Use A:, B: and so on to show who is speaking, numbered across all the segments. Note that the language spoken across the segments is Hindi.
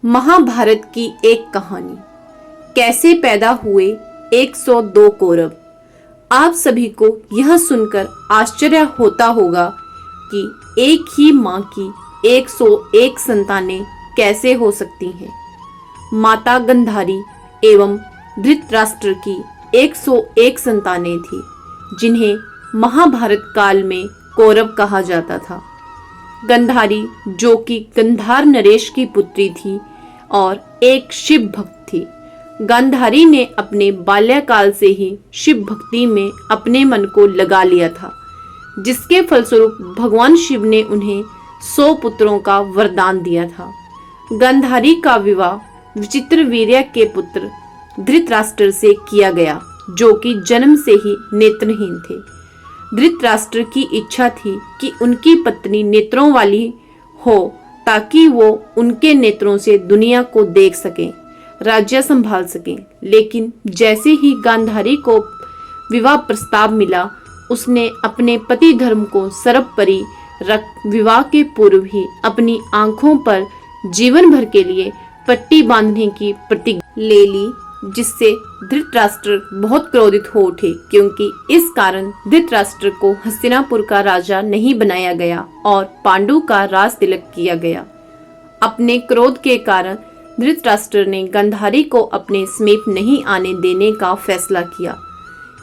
A: महाभारत की एक कहानी। कैसे पैदा हुए 102 कौरव। आप सभी को यह सुनकर आश्चर्य होता होगा कि एक ही माँ की 101 संतानें कैसे हो सकती हैं। माता गांधारी एवं धृतराष्ट्र की 101 संतानें थी, जिन्हें महाभारत काल में कौरव कहा जाता था। गांधारी, जो कि गंधार नरेश की पुत्री थी और एक शिव भक्त थी। गांधारी ने अपने बाल्यकाल से ही शिव भक्ति में अपने मन को लगा लिया था, जिसके फलस्वरूप भगवान शिव ने उन्हें 100 पुत्रों का वरदान दिया था। गांधारी का विवाह विचित्रवीर्य के पुत्र धृतराष्ट्र से किया गया, जो कि जन्म से ही नेत्रहीन थे। धृतराष्ट्र की इच्छा थी कि उनकी पत्नी नेत्रों वाली हो, ताकि वो उनके नेत्रों से दुनिया को देख सकें, राज्य संभाल सकें। लेकिन जैसे ही गांधारी को विवाह प्रस्ताव मिला, उसने अपने पति धर्म को सर्वोपरि रख विवाह के पूर्व ही अपनी आंखों पर जीवन भर के लिए पट्टी बांधने की प्रतिज्ञा ले ली, जिससे धृतराष्ट्र बहुत क्रोधित हो उठे, क्योंकि इस कारण धृतराष्ट्र को हस्तिनापुर का राजा नहीं बनाया गया और पांडु का राज तिलक किया गया। अपने क्रोध के कारण धृतराष्ट्र ने गांधारी को अपने समीप नहीं आने देने का फैसला किया।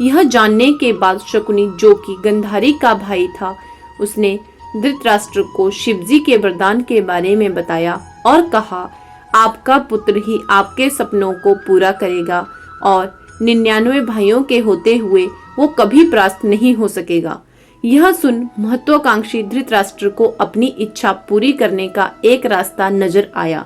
A: यह जानने के बाद शकुनी, जो कि गांधारी का भाई था, उसने धृतराष्ट्र को शिवजी के वरदान के बारे में बताया और कहा, आपका पुत्र ही आपके सपनों को पूरा करेगा और 99 भाइयों के होते हुए वो कभी परास्त नहीं हो सकेगा। यह सुन महत्वाकांक्षी धृतराष्ट्र को अपनी इच्छा पूरी करने का एक रास्ता नजर आया।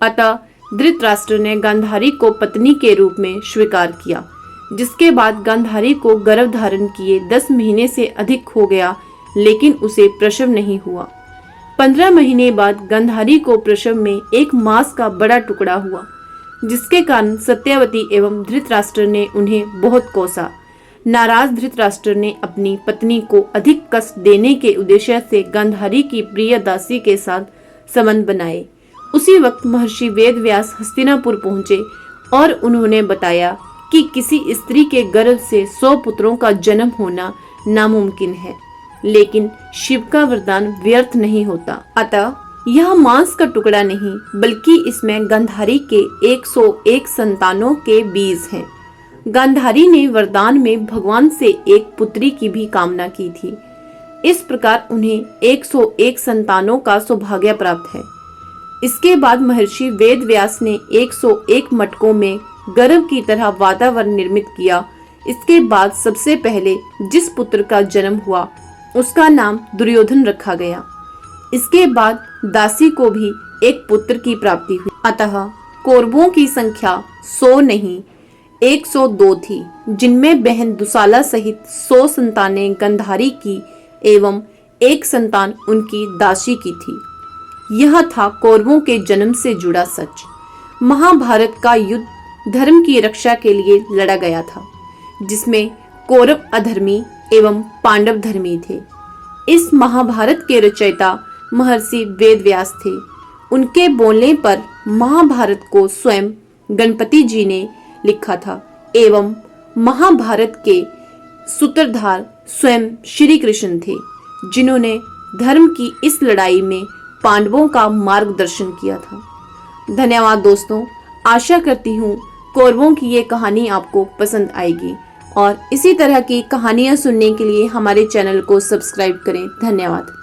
A: अतः धृतराष्ट्र ने गांधारी को पत्नी के रूप में स्वीकार किया, जिसके बाद गांधारी को गर्भ धारण किए 10 महीने से अधिक हो गया, लेकिन उसे प्रसव नहीं हुआ। 15 महीने बाद गांधारी को प्रसव में एक मांस का बड़ा टुकड़ा हुआ, जिसके कारण सत्यवती एवं धृतराष्ट्र ने उन्हें बहुत कोसा। नाराज धृतराष्ट्र ने अपनी पत्नी को अधिक कष्ट देने के उद्देश्य से गांधारी की प्रिय दासी के साथ संबंध बनाए। उसी वक्त महर्षि वेदव्यास हस्तिनापुर पहुंचे और उन्होंने बताया कि किसी स्त्री के गर्भ से 100 पुत्रों का जन्म होना नामुमकिन है, लेकिन शिव का वरदान व्यर्थ नहीं होता। अतः यह मांस का टुकड़ा नहीं, बल्कि इसमें गांधारी के 101 संतानों के बीज हैं। गांधारी ने वरदान में भगवान से एक पुत्री की भी कामना की थी। इस प्रकार उन्हें 101 संतानों का सौभाग्य प्राप्त है। इसके बाद महर्षि वेदव्यास ने 101 मटकों में गर्भ की तरह वातावरण निर्मित किया। इसके बाद सबसे पहले जिस पुत्र का जन्म हुआ, उसका नाम दुर्योधन रखा गया। इसके बाद दासी को भी एक पुत्र की प्राप्ति हुई। अतः कौरवों की संख्या 100 नहीं 102 थी, जिनमें बहन दुसाला सहित 100 संतानें गांधारी की एवं एक संतान उनकी दासी की थी। यह था कौरवों के जन्म से जुड़ा सच। महाभारत का युद्ध धर्म की रक्षा के लिए लड़ा गया था, जिसमें कौरव अधर्मी एवं पांडव धर्मी थे। इस महाभारत के रचयिता महर्षि वेदव्यास थे। उनके बोलने पर महाभारत को स्वयं गणपति जी ने लिखा था एवं महाभारत के सूत्रधार स्वयं श्री कृष्ण थे, जिन्होंने धर्म की इस लड़ाई में पांडवों का मार्गदर्शन किया था। धन्यवाद दोस्तों। आशा करती हूँ कौरवों की ये कहानी आपको पसंद आएगी और इसी तरह की कहानियाँ सुनने के लिए हमारे चैनल को सब्सक्राइब करें। धन्यवाद।